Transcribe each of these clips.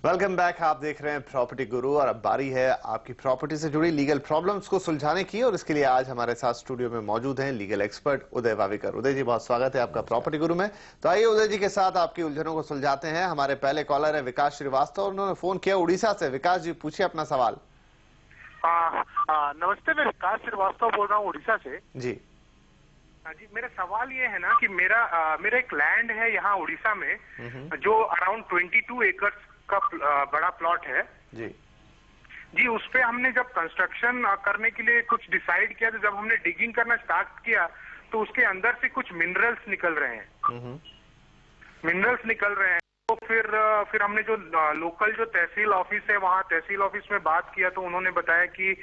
Welcome back. आप देख रहे हैं प्रॉपर्टी गुरु और अब बारी है आपकी प्रॉपर्टी से जुड़ी लीगल प्रॉब्लम्स को सुलझाने की। और इसके लिए आज हमारे साथ स्टूडियो में मौजूद हैं लीगल एक्सपर्ट उदय वावेकर। उदय जी, बहुत स्वागत है आपका प्रॉपर्टी गुरु में। तो आइए उदय जी के साथ आपकी उलझनों को सुलझाते हैं। हमारे पहले कॉलर है विकास श्रीवास्तव, उन्होंने फोन किया उड़ीसा से। विकास जी, पूछिए अपना सवाल। नमस्ते, मैं विकास श्रीवास्तव बोल रहा हूँ उड़ीसा से। जी जी, मेरा सवाल ये है ना कि मेरा एक लैंड है यहाँ उड़ीसा में जो अराउंड 22 एकर्स का बड़ा प्लॉट है जी जी। उस पे हमने जब कंस्ट्रक्शन करने के लिए कुछ डिसाइड किया, तो जब हमने डिगिंग करना स्टार्ट किया तो उसके अंदर से कुछ मिनरल्स निकल रहे हैं। तो फिर हमने जो लोकल जो तहसील ऑफिस है, वहाँ तहसील ऑफिस में बात किया तो उन्होंने बताया कि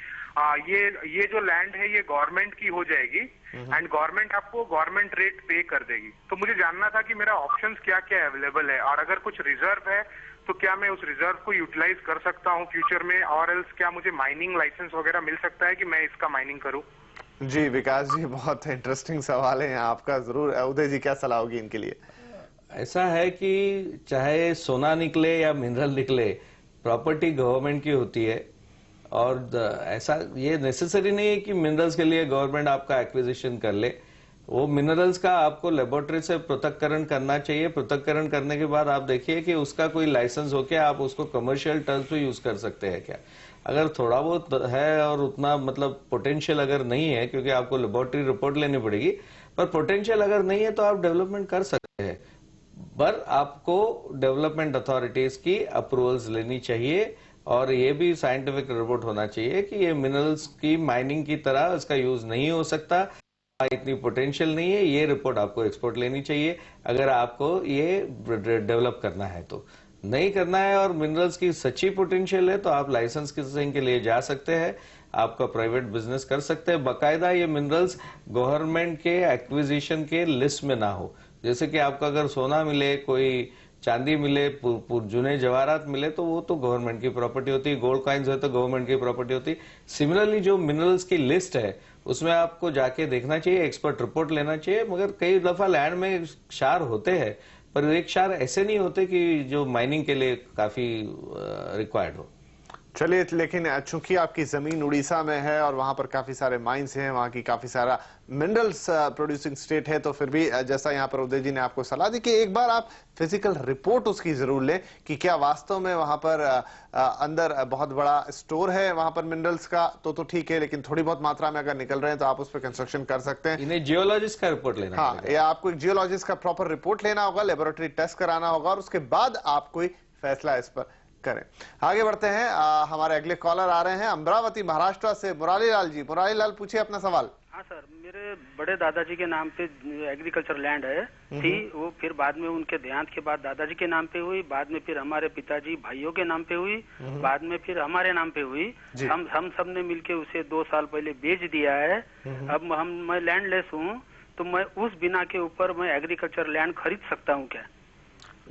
ये जो लैंड है ये गवर्नमेंट की हो जाएगी एंड गवर्नमेंट आपको गवर्नमेंट रेट पे कर देगी। तो मुझे जानना था कि मेरा ऑप्शंस क्या क्या अवेलेबल है, और अगर कुछ रिजर्व है तो क्या मैं उस रिजर्व को यूटिलाइज कर सकता हूँ फ्यूचर में, और एल्स क्या मुझे माइनिंग लाइसेंस वगैरह मिल सकता है कि मैं इसका माइनिंग करूँ। जी विकास जी, बहुत इंटरेस्टिंग सवाल है आपका। जरूर उदय जी, क्या सलाह होगी इनके लिए? ऐसा है कि चाहे सोना निकले या मिनरल निकले, प्रॉपर्टी गवर्नमेंट की होती है। और ऐसा ये नेसेसरी नहीं है कि मिनरल्स के लिए गवर्नमेंट आपका एक्विजिशन कर ले। वो मिनरल्स का आपको लेबोरेटरी से पृथक्करण करना चाहिए। पृथक्करण करने के बाद आप देखिए कि उसका कोई लाइसेंस हो क्या, आप उसको कमर्शियल टर्म्स पे यूज कर सकते हैं क्या। अगर थोड़ा बहुत है और उतना मतलब पोटेंशियल अगर नहीं है, क्योंकि आपको लेबोरेटरी रिपोर्ट लेनी पड़ेगी, पर पोटेंशियल अगर नहीं है तो आप डेवलपमेंट कर सकते हैं। पर आपको डेवलपमेंट अथॉरिटीज की अप्रूवल्स लेनी चाहिए, और ये भी साइंटिफिक रिपोर्ट होना चाहिए कि ये मिनरल्स की माइनिंग की तरह इसका यूज नहीं हो सकता, इतनी पोटेंशियल नहीं है। ये रिपोर्ट आपको एक्सपोर्ट लेनी चाहिए अगर आपको ये डेवलप करना है। तो नहीं करना है और मिनरल्स की सच्ची पोटेंशियल है तो आप लाइसेंस किसिंग के लिए जा सकते हैं, आपका प्राइवेट बिजनेस कर सकते हैं। बाकायदा ये मिनरल्स गवर्नमेंट के एक्विजिशन के लिस्ट में ना हो। जैसे कि आपका अगर सोना मिले, कोई चांदी मिले, जुने जवाहरात मिले, तो वो तो गवर्नमेंट की प्रॉपर्टी होती है। गोल्ड कॉइन्स है तो गवर्नमेंट की प्रॉपर्टी होती है। सिमिलरली जो मिनरल्स की लिस्ट है उसमें आपको जाके देखना चाहिए, एक्सपर्ट रिपोर्ट लेना चाहिए। मगर कई दफा लैंड में क्षार होते हैं, पर एक क्षार ऐसे नहीं होते कि जो माइनिंग के लिए काफी रिक्वायर्ड हो। चलिए, लेकिन चूंकि आपकी जमीन उड़ीसा में है और वहां पर काफी सारे माइंस हैं, वहां की काफी सारा मिनरल्स प्रोड्यूसिंग स्टेट है, तो फिर भी जैसा यहां पर उदय जी ने आपको सलाह दी कि एक बार आप फिजिकल रिपोर्ट उसकी जरूर लें कि क्या वास्तव में वहां पर अंदर बहुत बड़ा स्टोर है वहां पर मिनरल्स का, तो ठीक है। लेकिन थोड़ी बहुत मात्रा में अगर निकल रहे हैं तो आप उस पर कंस्ट्रक्शन कर सकते हैं। इन्हें जियोलॉजिस्ट का रिपोर्ट लेना, हाँ, या आपको एक जियोलॉजिस्ट का प्रॉपर रिपोर्ट लेना होगा, लेबोरेटरी टेस्ट कराना होगा, और उसके बाद आप कोई फैसला इस पर करें। आगे बढ़ते हैं। हमारे अगले कॉलर आ रहे हैं अमरावती महाराष्ट्र से मुरारी लाल जी। मुरारी लाल, पूछिए अपना सवाल। हाँ सर, मेरे बड़े दादाजी के नाम पे एग्रीकल्चर लैंड है थी, वो फिर बाद में उनके देहांत के बाद दादाजी के नाम पे हुई, बाद में फिर हमारे पिताजी भाइयों के नाम पे हुई, बाद में फिर हमारे नाम पे हुई। हम सब ने मिलके उसे 2 साल पहले बेच दिया है। अब मैं लैंडलेस हूँ, तो मैं उस बिना के ऊपर मैं एग्रीकल्चर लैंड खरीद सकता हूँ क्या?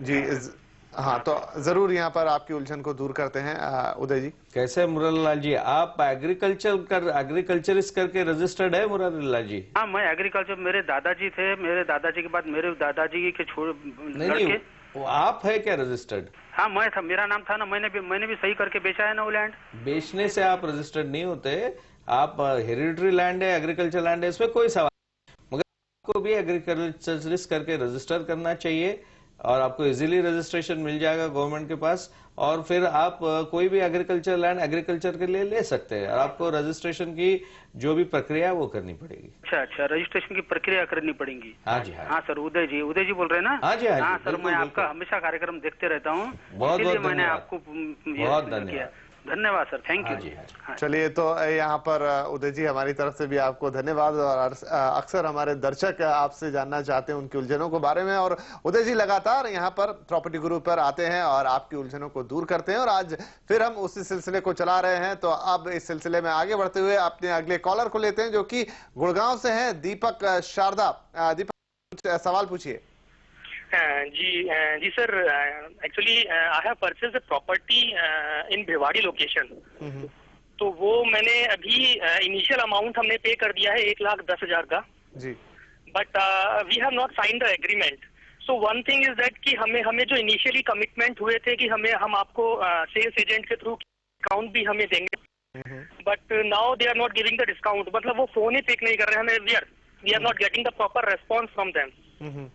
जी हाँ, तो जरूर यहाँ पर आपकी उलझन को दूर करते हैं उदय जी। कैसे मुरारीलाल जी, आप एग्रीकल्चरिस्ट करके रजिस्टर्ड है मुरारीलाल जी? हाँ, मैं एग्रीकल्चर, मेरे दादाजी थे, मेरे दादाजी के बाद मेरे दादाजी के नहीं, वो आप है क्या रजिस्टर्ड? हाँ, मैं था, मेरा नाम था ना, मैंने भी सही करके बेचा है ना वो लैंड। बेचने से आप रजिस्टर्ड नहीं होते, आप हेरिडिटरी लैंड है, एग्रीकल्चर लैंड है, इसमें कोई सवाल नहीं। मगर आपको भी एग्रीकल्चरिस्ट करके रजिस्टर करना चाहिए और आपको इजीली रजिस्ट्रेशन मिल जाएगा गवर्नमेंट के पास, और फिर आप कोई भी एग्रीकल्चर लैंड एग्रीकल्चर के लिए ले सकते हैं। और आपको रजिस्ट्रेशन की जो भी प्रक्रिया है वो करनी पड़ेगी। अच्छा, रजिस्ट्रेशन की प्रक्रिया करनी पड़ेगी। हाँ जी, हाँ सर, उदय जी बोल रहे हैं ना? हाँ जी, हाँ सर, मैं आपका हमेशा कार्यक्रम देखते रहता हूँ, इसलिए मैंने आपको बहुत धन्यवाद। धन्यवाद सर, थैंक यू। चलिए, तो यहाँ पर उदय जी, हमारी तरफ से भी आपको धन्यवाद। और अक्सर हमारे दर्शक आपसे जानना चाहते हैं उनकी उलझनों के बारे में, और उदय जी लगातार यहाँ पर प्रॉपर्टी गुरु पर आते हैं और आपकी उलझनों को दूर करते हैं। और आज फिर हम उसी सिलसिले को चला रहे हैं। तो अब इस सिलसिले में आगे बढ़ते हुए अपने अगले कॉलर को लेते हैं, जो कि गुड़गांव से है, दीपक शारदा। दीपक, सवाल पूछिए। जी sir, actually I have purchase a property in Bhiwadi location. तो वो मैंने अभी इनिशियल अमाउंट हमने पे कर दिया है 1,10,000 का जी। But we have not sign the agreement. So one thing is that कि हमें जो इनिशियली कमिटमेंट हुए थे कि हम आपको सेल्स एजेंट के थ्रू डिस्काउंट भी हमें देंगे, but now they are not giving the discount. मतलब वो फोन ही पिक नहीं कर रहे हैं, we are not getting the proper response from them.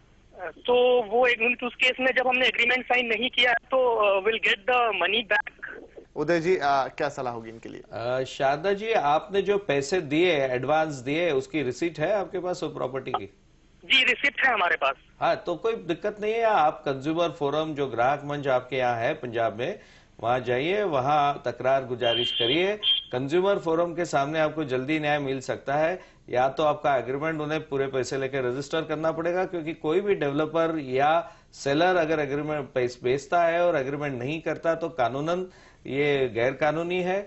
तो वो एक उस केस में जब हमने एग्रीमेंट साइन नहीं किया तो will get the money back. Uday ji क्या सलाह होगी इनके लिए? शारदा जी, आपने जो पैसे दिए, एडवांस दिए, उसकी रिसीट है आपके पास वो प्रॉपर्टी की? जी रिसिप्ट है हमारे पास। हाँ, तो कोई दिक्कत नहीं है। आप कंज्यूमर फोरम जो ग्राहक मंच आपके यहाँ है पंजाब में, वहां जाइए, वहां तकरार गुजारिश करिए। कंज्यूमर फोरम के सामने आपको जल्दी न्याय मिल सकता है। या तो आपका एग्रीमेंट उन्हें पूरे पैसे लेकर रजिस्टर करना पड़ेगा, क्योंकि कोई भी डेवलपर या सेलर अगर एग्रीमेंट बेचता है और एग्रीमेंट नहीं करता तो कानूनन ये गैर कानूनी है,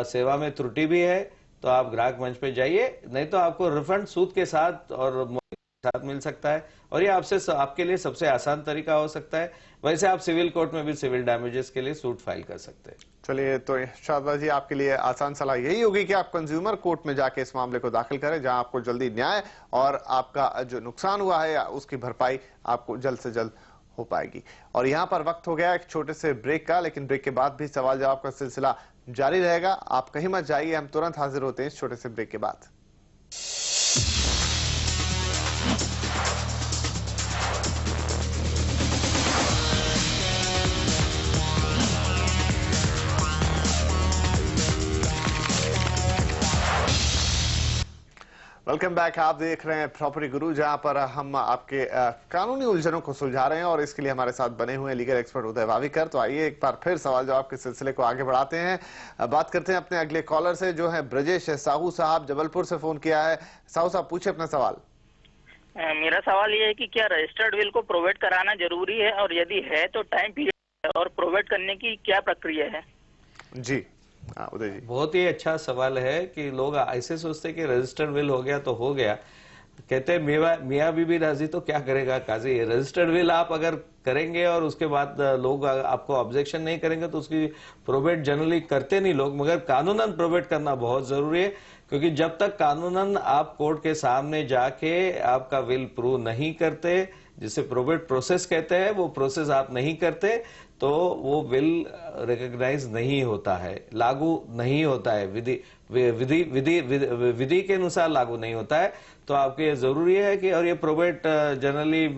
सेवा में त्रुटि भी है। तो आप ग्राहक मंच पे जाइए, नहीं तो आपको रिफंड सूद के साथ और साथ मिल सकता है। और ये आपके लिए सबसे आसान तरीका हो सकता है। वैसे आप सिविल कोर्ट में भी सिविल डैमेजेस के लिए सूट फाइल कर सकते हैं। चलिए, तो शारदा जी आपके लिए आसान सलाह यही होगी कि आप कंज्यूमर कोर्ट में जाके इस मामले को दाखिल करें, जहां आपको जल्दी न्याय और आपका जो नुकसान हुआ है उसकी भरपाई आपको जल्द से जल्द हो पाएगी। और यहाँ पर वक्त हो गया एक छोटे से ब्रेक का, लेकिन ब्रेक के बाद भी सवाल जवाब का सिलसिला जारी रहेगा। आप कहीं मत जाइए, हम तुरंत हाजिर होते हैं इस छोटे से ब्रेक के बाद। Welcome back. आप देख रहे हैं प्रॉपर्टी गुरु, जहां पर हम आपके कानूनी उलझनों को सुलझा रहे हैं और इसके लिए हमारे साथ बने हुए लीगल एक्सपर्ट उदय वावीकर। तो आइए एक बार फिर सवाल जवाब के सिलसिले को आगे बढ़ाते हैं। बात करते हैं अपने अगले कॉलर से, जो है ब्रजेश साहू साहब, जबलपुर से फोन किया है। साहू साहब पूछे अपना सवाल। मेरा सवाल ये है कि क्या रजिस्टर्ड विल को प्रोवाइड कराना जरूरी है, और यदि है तो टाइम पीरियड और प्रोवाइड करने की क्या प्रक्रिया है? जी उदय जी, बहुत ही अच्छा सवाल है कि लोग ऐसे सोचते कि रजिस्टर्ड विल हो गया तो हो गया। कहते हैं मियाँ बीबी राजी तो क्या करेगा काजी। रजिस्टर्ड विल आप अगर करेंगे और उसके बाद लोग आपको ऑब्जेक्शन नहीं करेंगे तो उसकी प्रोवेट जनरली करते नहीं लोग, मगर कानूनन प्रोवेट करना बहुत जरूरी है। क्योंकि जब तक कानूनन आप कोर्ट के सामने जाके आपका विल प्रूव नहीं करते, जिसे प्रोवेट प्रोसेस कहते हैं, वो प्रोसेस आप नहीं करते तो वो विल रिकॉग्नाइज नहीं होता है, लागू नहीं होता है, विधि के अनुसार लागू नहीं होता है। तो आपके ये जरूरी है कि, और ये प्रोवेट जनरली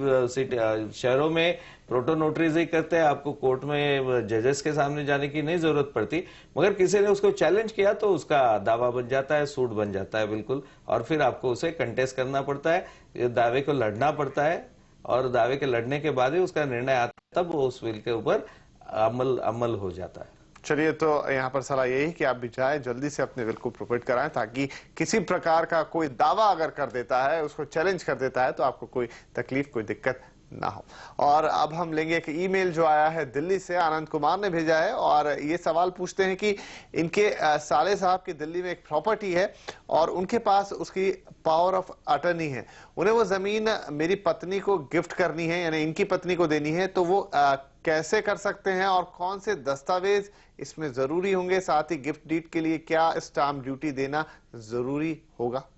शहरों में प्रोटो नोटरीज ही करते हैं, आपको कोर्ट में जजेस के सामने जाने की नहीं जरूरत पड़ती। मगर किसी ने उसको चैलेंज किया तो उसका दावा बन जाता है, सूट बन जाता है बिल्कुल, और फिर आपको उसे कंटेस्ट करना पड़ता है, दावे को लड़ना पड़ता है, और दावे के लड़ने के बाद ही उसका निर्णय आता, तब उस विल के ऊपर अमल हो जाता है। चलिए, तो यहाँ पर सलाह यही कि आप भी जाए जल्दी से अपने विल को प्रोवाइड कराएं, ताकि किसी प्रकार का कोई दावा अगर कर देता है, उसको चैलेंज कर देता है, तो आपको कोई तकलीफ, कोई दिक्कत ना हो। और अब हम लेंगे एक ईमेल जो आया है दिल्ली से, आनंद कुमार ने भेजा है, और ये सवाल पूछते हैं कि इनके साले साहब की दिल्ली में एक प्रॉपर्टी है और उनके पास उसकी पावर ऑफ अटर्नी है। उन्हें वो जमीन मेरी पत्नी को गिफ्ट करनी है, यानी इनकी पत्नी को देनी है, तो वो कैसे कर सकते हैं और कौन से दस्तावेज इसमें जरूरी होंगे? साथ ही गिफ्ट डीड के लिए क्या स्टाम्प ड्यूटी देना जरूरी होगा?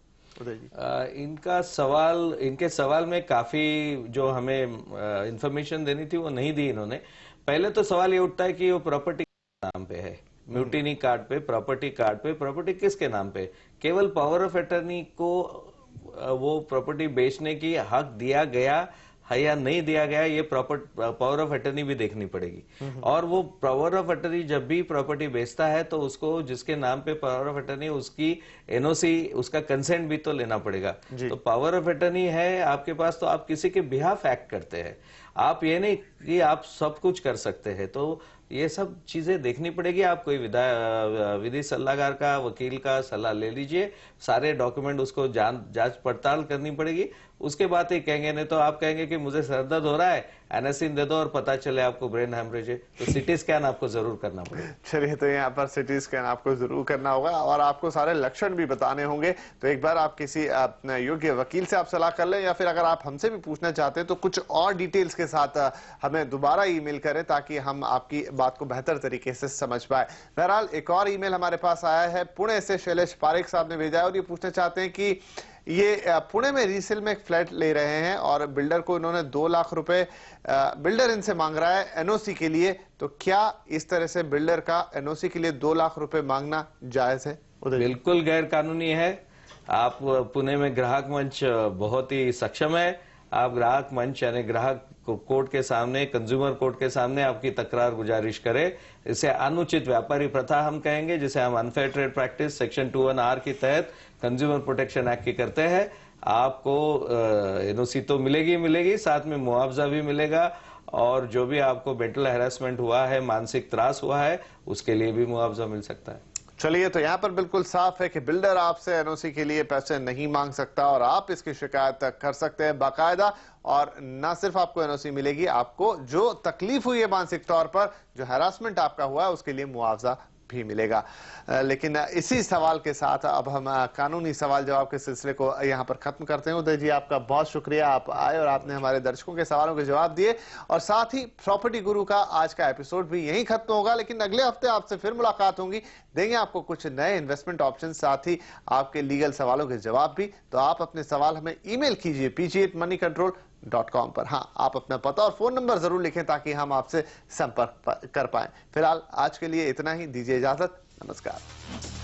उदय जी, इनके सवाल में काफी जो हमें इंफॉर्मेशन देनी थी वो नहीं दी इन्होंने। पहले तो सवाल ये उठता है कि वो प्रॉपर्टी नाम पे है, म्यूटिनी कार्ड पे, प्रॉपर्टी किसके नाम पे? केवल पावर ऑफ अटर्नी को वो प्रॉपर्टी बेचने की हक दिया गया है या नहीं दिया गया, ये पावर ऑफ अटर्नी भी देखनी पड़ेगी। और वो पावर ऑफ अटर्नी जब भी प्रॉपर्टी बेचता है तो उसको जिसके नाम पे पावर ऑफ अटर्नी, उसकी एनओसी, उसका कंसेंट भी तो लेना पड़ेगा। तो पावर ऑफ अटर्नी है आपके पास तो आप किसी के बिहाफ एक्ट करते हैं, आप ये नहीं कि आप सब कुछ कर सकते हैं। तो ये सब चीजें देखनी पड़ेगी। आप कोई विधि सलाहकार का, वकील का सलाह ले लीजिए, सारे डॉक्यूमेंट उसको जांच पड़ताल करनी पड़ेगी, उसके बाद ही कहेंगे। नहीं तो आप कहेंगे कि मुझे सरदर्द हो रहा है, एनासिन दे दो, और पता चले आपको ब्रेन हेमरेज है, तो सिटी स्कैन आपको जरूर करना पड़ेगा। चलिए, तो यहाँ पर सिटी स्कैन आपको जरूर करना होगा और आपको सारे लक्षण भी बताने होंगे। तो एक बार आप किसी योग्य वकील से आप सलाह कर लें, या फिर अगर आप हमसे भी पूछना चाहते हैं तो कुछ और डिटेल्स के साथ हमें दोबारा ईमेल करें, ताकि हम आपकी बात को बेहतर तरीके से समझ पाए। बहरहाल, एक और ईमेल हमारे पास आया है पुणे से, शैलेश पारेख साहब ने भेजा है और ये पूछना चाहते हैं कि ये पुणे में रीसेल में एक फ्लैट ले रहे हैं और बिल्डर को इन्होंने 2 लाख रुपए बिल्डर इनसे मांग रहा है एनओसी के लिए। तो क्या इस तरह से बिल्डर का एनओसी के लिए 2 लाख रुपए मांगना जायज है? बिल्कुल गैर कानूनी है। आप पुणे में ग्राहक मंच बहुत ही सक्षम है। आप ग्राहक मंच यानी ग्राहक कोर्ट के सामने, कंज्यूमर कोर्ट के सामने आपकी तकरार गुजारिश करें। इसे अनुचित व्यापारी प्रथा हम कहेंगे, जिसे हम unfair trade practice section 21R के तहत कंज्यूमर प्रोटेक्शन एक्ट की करते हैं। आपको एनओसी तो मिलेगी, साथ में मुआवजा भी मिलेगा और जो भी आपको मेंटल हैरेसमेंट हुआ है, मानसिक त्रास हुआ है, उसके लिए भी मुआवजा मिल सकता है। चलिए, तो यहाँ पर बिल्कुल साफ है कि बिल्डर आपसे एनओसी के लिए पैसे नहीं मांग सकता और आप इसकी शिकायत कर सकते हैं बाकायदा। और न सिर्फ आपको एनओसी मिलेगी, आपको जो तकलीफ हुई है मानसिक तौर पर, जो हैरासमेंट आपका हुआ है, उसके लिए मुआवजा भी मिलेगा। लेकिन इसी सवाल के साथ अब हम कानूनी सवाल जवाब के सिलसिले को यहाँ पर खत्म करते हैं। उदय जी, आपका बहुत शुक्रिया, आप आए और आपने हमारे दर्शकों के सवालों के जवाब दिए। और साथ ही प्रॉपर्टी गुरु का आज का एपिसोड भी यहीं खत्म होगा, लेकिन अगले हफ्ते आपसे फिर मुलाकात होगी। देंगे आपको कुछ नए इन्वेस्टमेंट ऑप्शन, साथ ही आपके लीगल सवालों के जवाब भी। तो आप अपने सवाल हमें ईमेल कीजिए pg@moneycontrol.com पर। हाँ, आप अपना पता और फोन नंबर जरूर लिखें ताकि हम आपसे संपर्क कर पाएं। फिलहाल आज के लिए इतना ही, दीजिए इजाजत, नमस्कार।